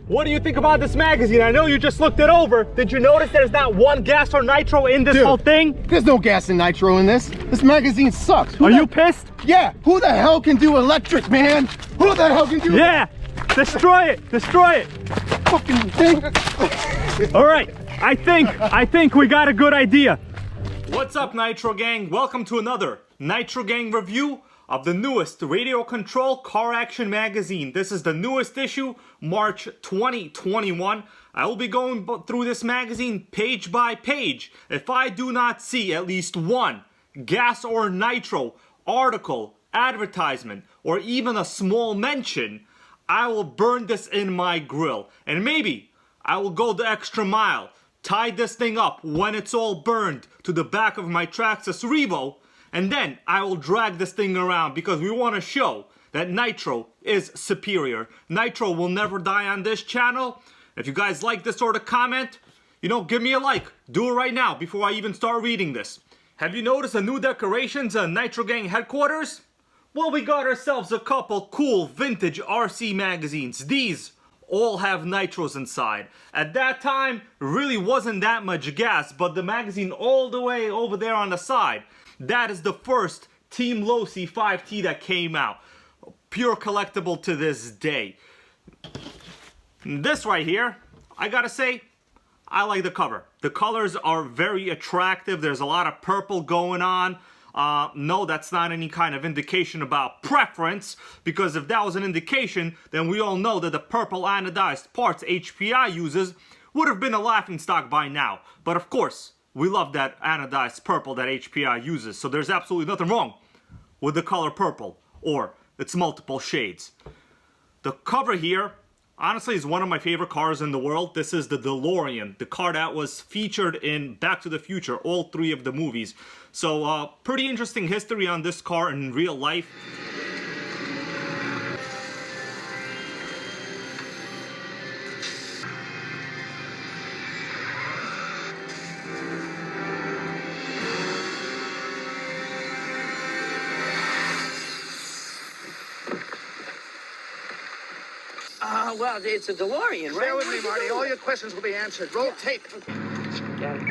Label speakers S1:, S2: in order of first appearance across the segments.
S1: what do you think about this magazine? I know you just looked it over. Did you notice there's not one gas or nitro in this whole thing?
S2: There's no gas and nitro in this. This magazine sucks.
S1: Are you pissed?
S2: Yeah, who the hell can do electric, man? Who the hell can do
S1: Yeah, destroy it, destroy it.
S2: fucking thing?
S1: All right, I think we got a good idea. What's up, Nitro Gang? Welcome to another Nitro Gang review of the newest Radio Control Car Action magazine. This is the newest issue, March 2021. I will be going through this magazine page by page. If I do not see at least one gas or nitro article, advertisement, or even a small mention, I will burn this in my grill. And maybe I will go the extra mile, tie this thing up when it's all burned to the back of my Traxxas Revo, and then I will drag this thing around because we want to show that nitro is superior. Nitro will never die on this channel. If you guys like this sort of comment, give me a like. Do it right now before I even start reading this. Have you noticed the new decorations at Nitro Gang headquarters? Well, we got ourselves a couple cool vintage RC magazines. These all have nitros inside. At that time, really wasn't that much gas, but the magazine all the way over there on the side, that is the first Team Losi 5T that came out. Pure collectible to this day. This right here, I gotta say, I like the cover. The colors are very attractive. There's a lot of purple going on. No, that's not any kind of indication about preference, because if that was an indication, then we all know that the purple anodized parts HPI uses would have been a laughingstock by now. But of course, we love that anodized purple that HPI uses, so there's absolutely nothing wrong with the color purple, or its multiple shades. The cover here, honestly, is one of my favorite cars in the world. This is the DeLorean, the car that was featured in Back to the Future, all three of the movies. So, pretty interesting history on this car in real life.
S3: Well, it's a DeLorean, right?
S4: Bear with me, Marty. All your questions will be answered. Roll tape.
S3: Got it.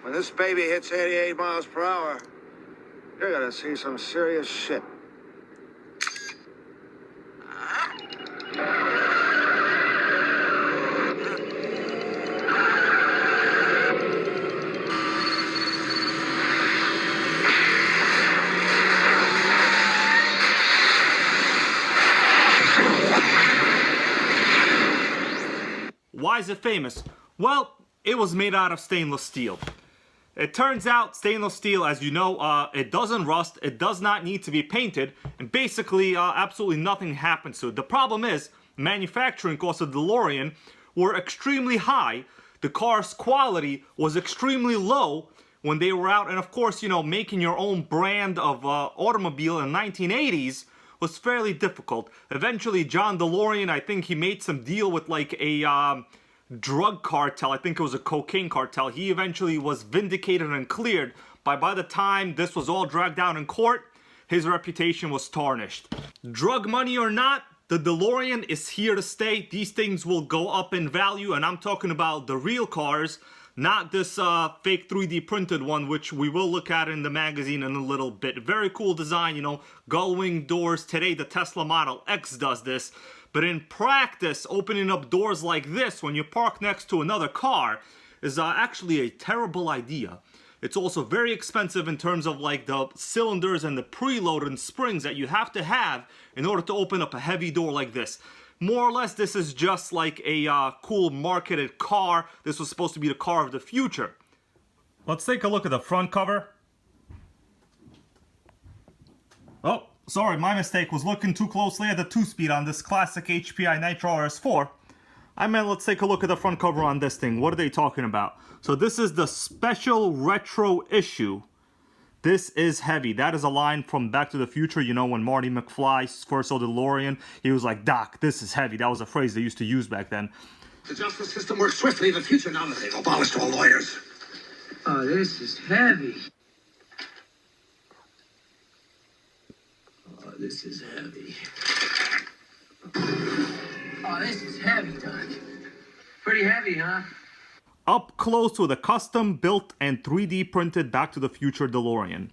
S4: When this baby hits 88 miles per hour, you're gonna see some serious shit.
S1: Why is it famous? Well, it was made out of stainless steel. It turns out stainless steel, as you know, it doesn't rust, it does not need to be painted, and basically absolutely nothing happens to it. The problem is, manufacturing costs of the DeLorean were extremely high. The car's quality was extremely low when they were out, and of course, making your own brand of automobile in the 1980s was fairly difficult. Eventually, John DeLorean, I think he made some deal with like a drug cartel. I think it was a cocaine cartel. He eventually was vindicated and cleared, but by the time this was all dragged out in court, his reputation was tarnished. Drug money or not, the DeLorean is here to stay. These things will go up in value, and I'm talking about the real cars, not this fake 3D printed one, which we will look at in the magazine in a little bit. Very cool design, gull wing doors. Today the Tesla Model X does this. But in practice, opening up doors like this when you park next to another car is actually a terrible idea. It's also very expensive in terms of like the cylinders and the preload and springs that you have to have in order to open up a heavy door like this. More or less, this is just like a cool marketed car. This was supposed to be the car of the future. Let's take a look at the front cover. Oh, sorry, my mistake. Was looking too closely at the 2-speed on this classic HPI Nitro RS4. I meant let's take a look at the front cover on this thing. What are they talking about? So this is the special retro issue This is heavy. That is a line from Back to the Future. You know, when Marty McFly first saw the DeLorean, he was like, "Doc, this is heavy." That was a phrase they used to use back then.
S5: The justice system works swiftly in the future now that they've abolished all lawyers.
S3: Oh, this is heavy. Oh, this is heavy. Oh, this is heavy, Doc. Pretty heavy, huh?
S1: Up close with a custom-built and 3D printed Back to the Future DeLorean.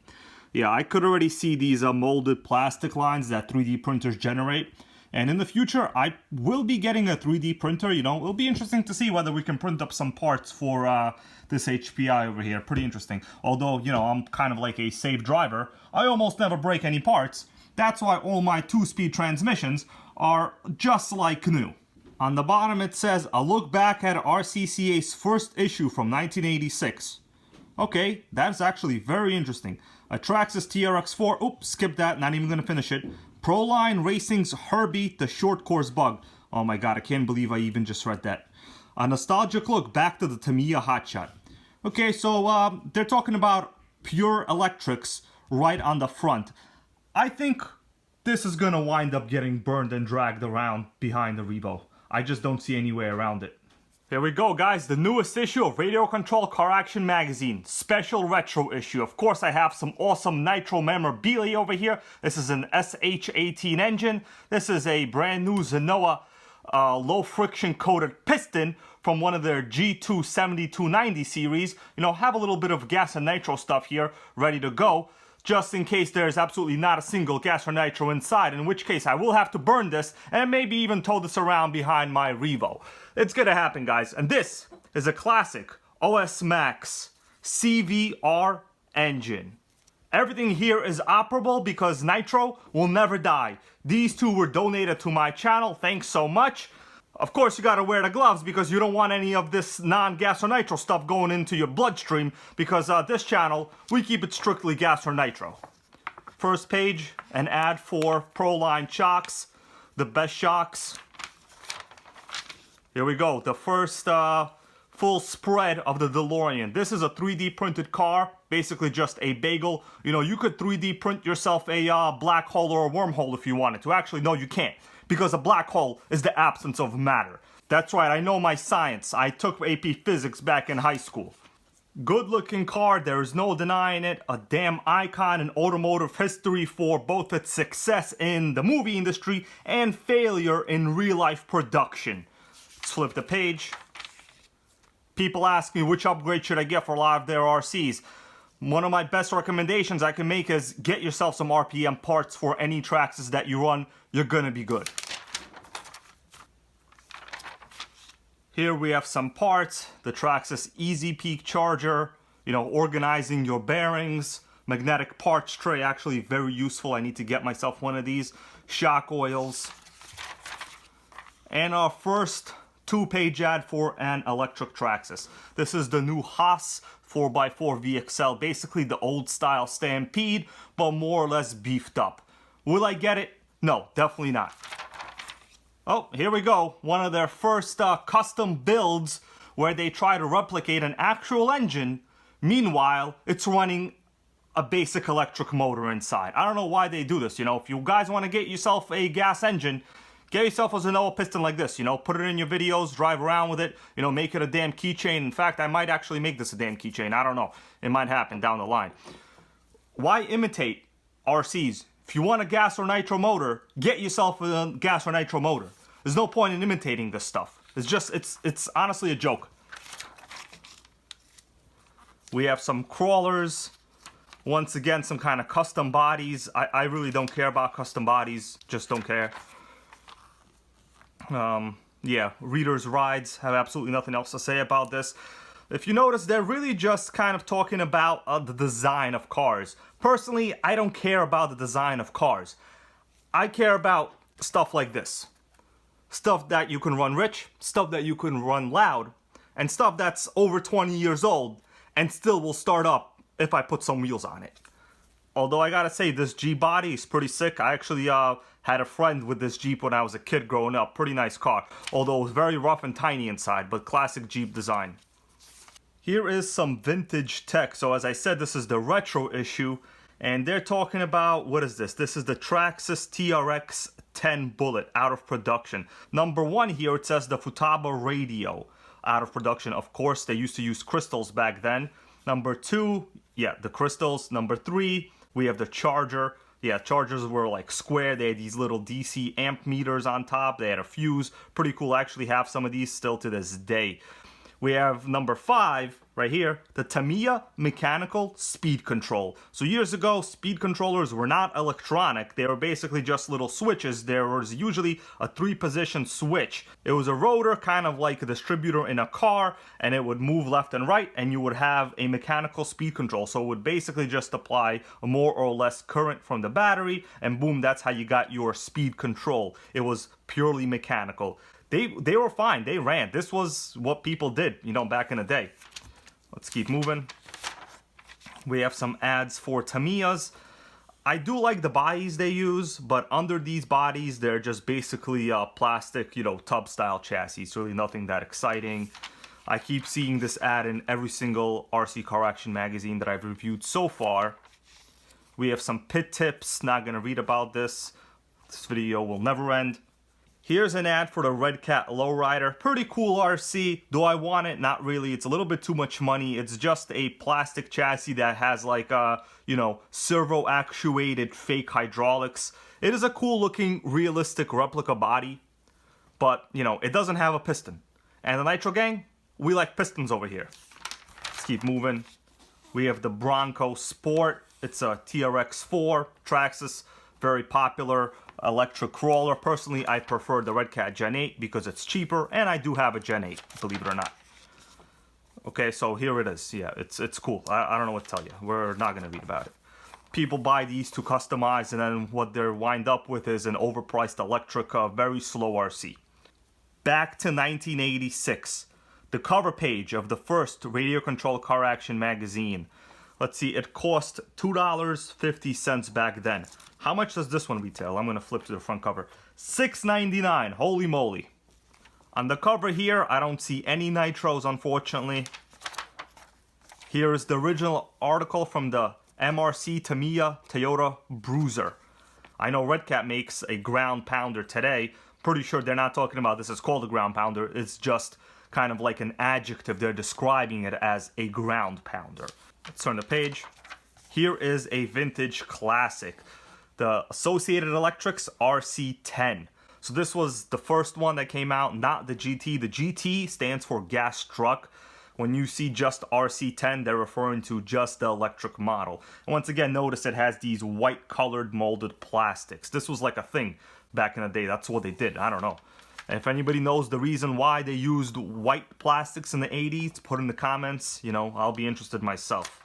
S1: Yeah, I could already see these molded plastic lines that 3D printers generate. And in the future, I will be getting a 3D printer. You know, it'll be interesting to see whether we can print up some parts for this HPI over here. Pretty interesting. Although, you know, I'm kind of like a safe driver. I almost never break any parts. That's why all my 2-speed transmissions are just like new. On the bottom it says, "A look back at RCCA's first issue from 1986. Okay, that's actually very interesting. A Traxxas TRX4, oops, skip that, not even gonna finish it. Proline Racing's Herbie, the short course bug. Oh my god, I can't believe I even just read that. A nostalgic look back to the Tamiya hotshot. Okay, so they're talking about pure electrics right on the front. I think this is gonna wind up getting burned and dragged around behind the Revo. I just don't see any way around it. Here we go, guys. The newest issue of Radio Control Car Action Magazine. Special retro issue. Of course, I have some awesome Nitro memorabilia over here. This is an SH18 engine. This is a brand new Zenoa low friction coated piston from one of their G2 7290 series. You know, have a little bit of gas and nitro stuff here ready to go, just in case there's absolutely not a single gas or nitro inside, in which case I will have to burn this and maybe even tow this around behind my Revo. It's gonna happen, guys. And this is a classic OS Max CVR engine. Everything here is operable because nitro will never die. These two were donated to my channel. Thanks so much. Of course, you gotta wear the gloves because you don't want any of this non-gas or nitro stuff going into your bloodstream, because this channel, we keep it strictly gas or nitro. First page, an ad for Proline shocks, the best shocks. Here we go, the first full spread of the DeLorean. This is a 3D printed car, basically just a bagel. You know, you could 3D print yourself a black hole or a wormhole if you wanted to. Actually, no, you can't. Because a black hole is the absence of matter. That's right, I know my science. I took AP Physics back in high school. Good looking car, there is no denying it. A damn icon in automotive history for both its success in the movie industry and failure in real life production. Let's flip the page. People ask me which upgrade should I get for a lot of their RCs. One of my best recommendations I can make is get yourself some RPM parts for any Traxxas that you run. You're gonna be good. Here we have some parts. The Traxxas Easy Peak charger, you know, organizing your bearings. Magnetic parts tray, actually very useful. I need to get myself one of these. Shock oils. And our first 2-page ad for an electric Traxxas. This is the new Haas 4x4 VXL, basically the old style Stampede, but more or less beefed up. Will I get it? No, definitely not. Oh, here we go. One of their first custom builds where they try to replicate an actual engine. Meanwhile, it's running a basic electric motor inside. I don't know why they do this. You know, if you guys want to get yourself a gas engine, get yourself a Zenoa piston like this, you know, put it in your videos, drive around with it, you know, make it a damn keychain. In fact, I might actually make this a damn keychain. I don't know. It might happen down the line. Why imitate RCs? If you want a gas or nitro motor, get yourself a gas or nitro motor. There's no point in imitating this stuff. It's just, it's honestly a joke. We have some crawlers. Once again, some kind of custom bodies. I really don't care about custom bodies. Just don't care. Yeah, readers' rides. Have absolutely nothing else to say about this. If you notice, they're really just kind of talking about the design of cars. Personally, I don't care about the design of cars. I care about stuff like this. Stuff that you can run rich, stuff that you can run loud, and stuff that's over 20 years old and still will start up if I put some wheels on it. Although I gotta say, this Jeep body is pretty sick. I actually had a friend with this Jeep when I was a kid growing up. Pretty nice car. Although it was very rough and tiny inside, but classic Jeep design. Here is some vintage tech. So as I said, this is the retro issue, and they're talking about, what is this? This is the Traxxas TRX 10 Bullet out of production. Number 1 here, it says the Futaba radio out of production. Of course, they used to use crystals back then. Number 2, yeah, the crystals. Number 3, we have the charger. Yeah, chargers were like square. They had these little DC amp meters on top. They had a fuse. Pretty cool. I actually have some of these still to this day. We have number 5 right here, the Tamiya mechanical speed control. So years ago, speed controllers were not electronic. They were basically just little switches. There was usually a 3-position switch. It was a rotor, kind of like a distributor in a car, and it would move left and right, and you would have a mechanical speed control. So it would basically just apply a more or less current from the battery, and boom, that's how you got your speed control. It was purely mechanical. They were fine. They ran. This was what people did, you know, back in the day. Let's keep moving. We have some ads for Tamiyas. I do like the bodies they use, but under these bodies, they're just basically plastic, you know, tub-style chassis. It's really nothing that exciting. I keep seeing this ad in every single RC car action magazine that I've reviewed so far. We have some pit tips. Not going to read about this. This video will never end. Here's an ad for the Redcat Low Rider. Pretty cool RC. Do I want it? Not really. It's a little bit too much money. It's just a plastic chassis that has like, you know, servo actuated fake hydraulics. It is a cool looking realistic replica body, but you know, it doesn't have a piston. And the Nitrogang, we like pistons over here. Let's keep moving. We have the Bronco Sport. It's a TRX4 Traxxas, very popular electric crawler. Personally, I prefer the Redcat Gen 8 because it's cheaper, and I do have a Gen 8, believe it or not. Okay, so here it is. Yeah, it's cool. I don't know what to tell you. We're not going to read about it. People buy these to customize, and then what they're wind up with is an overpriced electric, very slow RC. Back to 1986. The cover page of the first radio control car action magazine. Let's see, it cost $2.50 back then. How much does this one retail? I'm going to flip to the front cover. $6.99. Holy moly. On the cover here, I don't see any nitros, unfortunately. Here is the original article from the MRC Tamiya Toyota Bruiser. I know Redcat makes a ground pounder today. Pretty sure they're not talking about this. It's called a ground pounder. It's just kind of like an adjective. They're describing it as a ground pounder. Let's turn the page. Here is a vintage classic. The Associated Electrics RC10. So this was the first one that came out, not the GT. The GT stands for gas truck. When you see just RC10, they're referring to just the electric model. And once again, notice it has these white colored molded plastics. This was like a thing back in the day. That's what they did. I don't know. And if anybody knows the reason why they used white plastics in the 80s, put in the comments. You know, I'll be interested myself.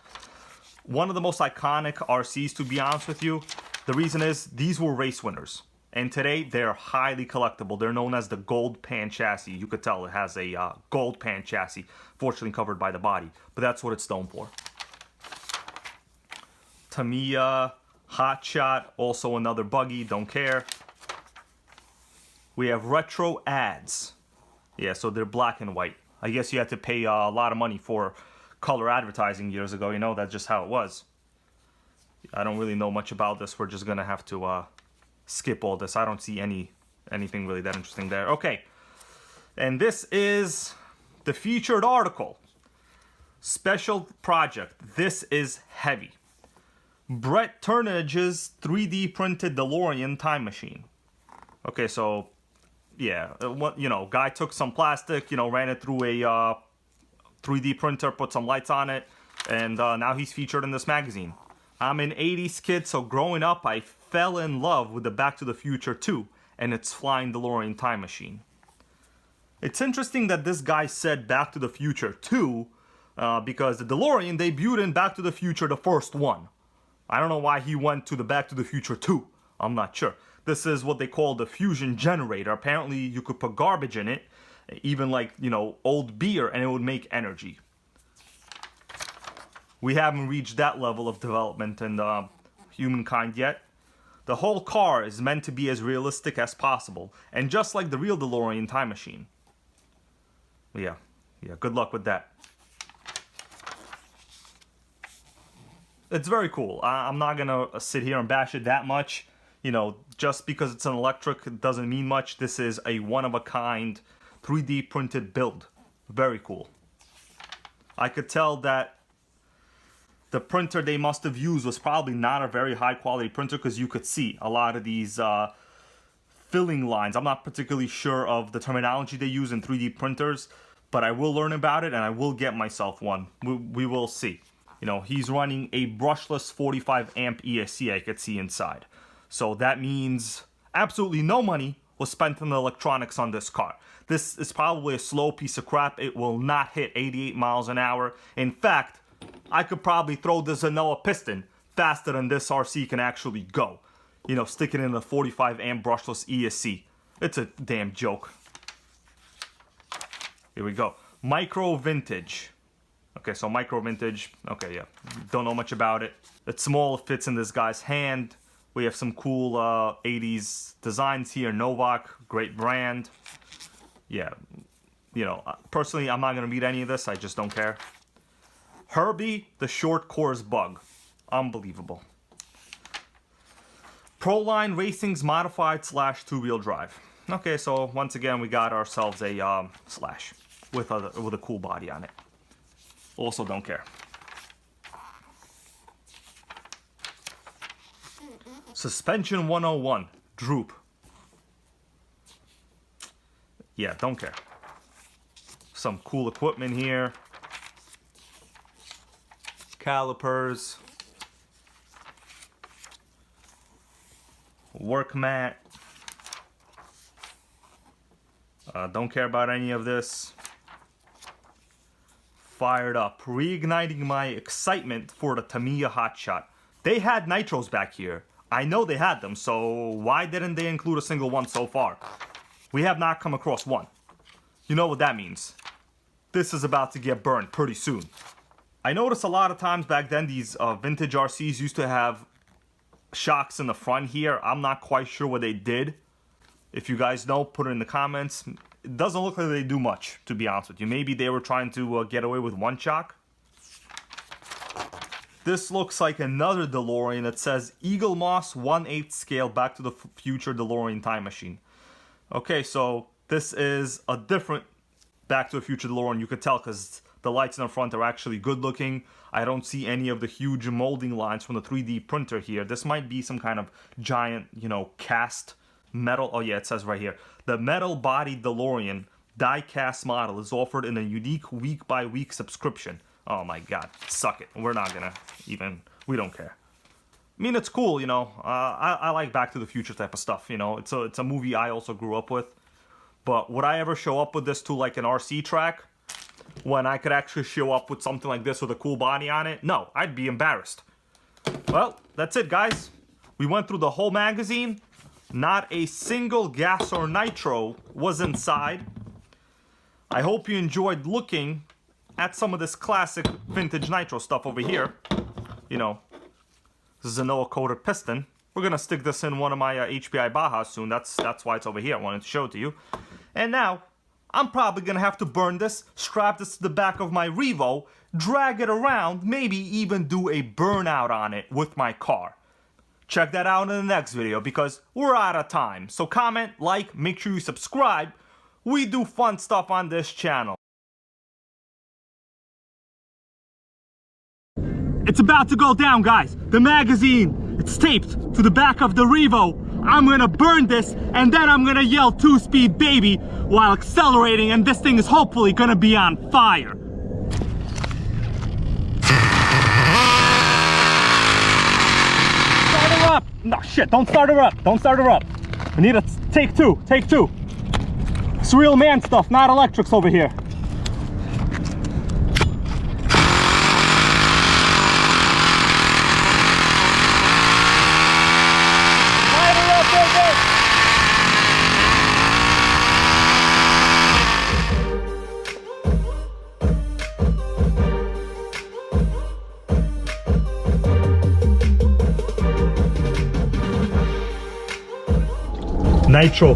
S1: One of the most iconic RCs, to be honest with you. The reason is these were race winners. And today they're highly collectible. They're known as the gold pan chassis. You could tell it has a gold pan chassis, fortunately covered by the body. But that's what it's known for. Tamiya, Hot Shot, also another buggy, don't care. We have retro ads. Yeah, so they're black and white. I guess you had to pay a lot of money for color advertising years ago. You know, that's just how it was. I don't really know much about this. We're just gonna have to skip all this. I don't see anything really that interesting there. Okay, and this is the featured article. Special project. This is heavy. Bret Turnage's 3D printed DeLorean time machine. Okay, so yeah, you know, guy took some plastic, you know, ran it through a 3D printer, put some lights on it, and now he's featured in this magazine. I'm an 80s kid, so growing up, I fell in love with the Back to the Future 2 and its flying DeLorean time machine. It's interesting that this guy said Back to the Future 2 because the DeLorean debuted in Back to the Future, the first one. I don't know why he went to the Back to the Future 2. I'm not sure. This is what they call the fusion generator. Apparently, you could put garbage in it, even like, you know, old beer, and it would make energy. We haven't reached that level of development in humankind yet. The whole car is meant to be as realistic as possible, and just like the real DeLorean time machine. Yeah, good luck with that. It's very cool. I'm not gonna sit here and bash it that much. You know, just because it's an electric, it doesn't mean much. This is a one-of-a-kind 3D printed build. Very cool. I could tell that the printer they must have used was probably not a very high-quality printer, because you could see a lot of these filling lines. I'm not particularly sure of the terminology they use in 3D printers, but I will learn about it and I will get myself one. We will see. You know, he's running a brushless 45 amp ESC, I could see inside. So that means absolutely no money was spent on the electronics on this car. This is probably a slow piece of crap. It will not hit 88 miles an hour. In fact, I could probably throw the Zenoa piston faster than this RC can actually go. You know, stick it in a 45 amp brushless ESC. It's a damn joke. Here we go. Micro Vintage. Okay, so Micro Vintage. Okay, yeah. Don't know much about it. It's small, it fits in this guy's hand. We have some cool 80s designs here. Novak, great brand. Yeah, you know, personally, I'm not going to read any of this. I just don't care. Herbie, the short course bug. Unbelievable. Proline Racing's modified slash two-wheel drive. Okay, so once again, we got ourselves a slash with a cool body on it. Also don't care. Suspension 101, droop. Yeah, don't care. Some cool equipment here. Calipers. Work mat. Don't care about any of this. Fired up. Reigniting my excitement for the Tamiya Hotshot. They had nitros back here. I know they had them, so why didn't they include a single one so far? We have not come across one. You know what that means. This is about to get burned pretty soon. I noticed a lot of times back then these vintage RCs used to have shocks in the front here. I'm not quite sure what they did. If you guys know, put it in the comments. It doesn't look like they do much, to be honest with you. Maybe they were trying to get away with one shock. This looks like another DeLorean. It says Eagle Moss 1/8 scale Back to the Future DeLorean time machine. Okay, so this is a different Back to the Future DeLorean. You could tell because the lights in the front are actually good looking. I don't see any of the huge molding lines from the 3D printer here. This might be some kind of giant, you know, cast metal. Oh yeah, it says right here. The metal-bodied DeLorean die-cast model is offered in a unique week-by-week subscription. Oh my god, suck it. We're not gonna even, we don't care. I mean, it's cool, you know. I like Back to the Future type of stuff, you know. It's a movie I also grew up with. But would I ever show up with this to like an RC track when I could actually show up with something like this with a cool body on it? No, I'd be embarrassed. Well, that's it, guys. We went through the whole magazine. Not a single gas or nitro was inside. I hope you enjoyed looking at some of this classic vintage nitro stuff over here. You know, this is a Zenoa coated piston. We're gonna stick this in one of my HPI Bajas soon. That's why it's over here. I wanted to show it to you. And now, I'm probably gonna have to burn this, strap this to the back of my Revo, drag it around, maybe even do a burnout on it with my car. Check that out in the next video because we're out of time. So comment, like, make sure you subscribe. We do fun stuff on this channel. It's about to go down, guys. The magazine, it's taped to the back of the Revo. I'm gonna burn this and then I'm gonna yell 2-speed baby while accelerating, and this thing is hopefully gonna be on fire. Start her up. No, shit, don't start her up. Don't start her up. I need a take two. It's real man stuff, not electrics over here. Nitro.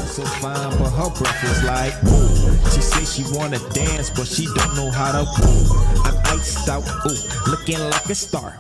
S6: So fine, but her breath is like, ooh. She say she wanna dance, but she don't know how to move. I'm iced out, ooh, looking like a star.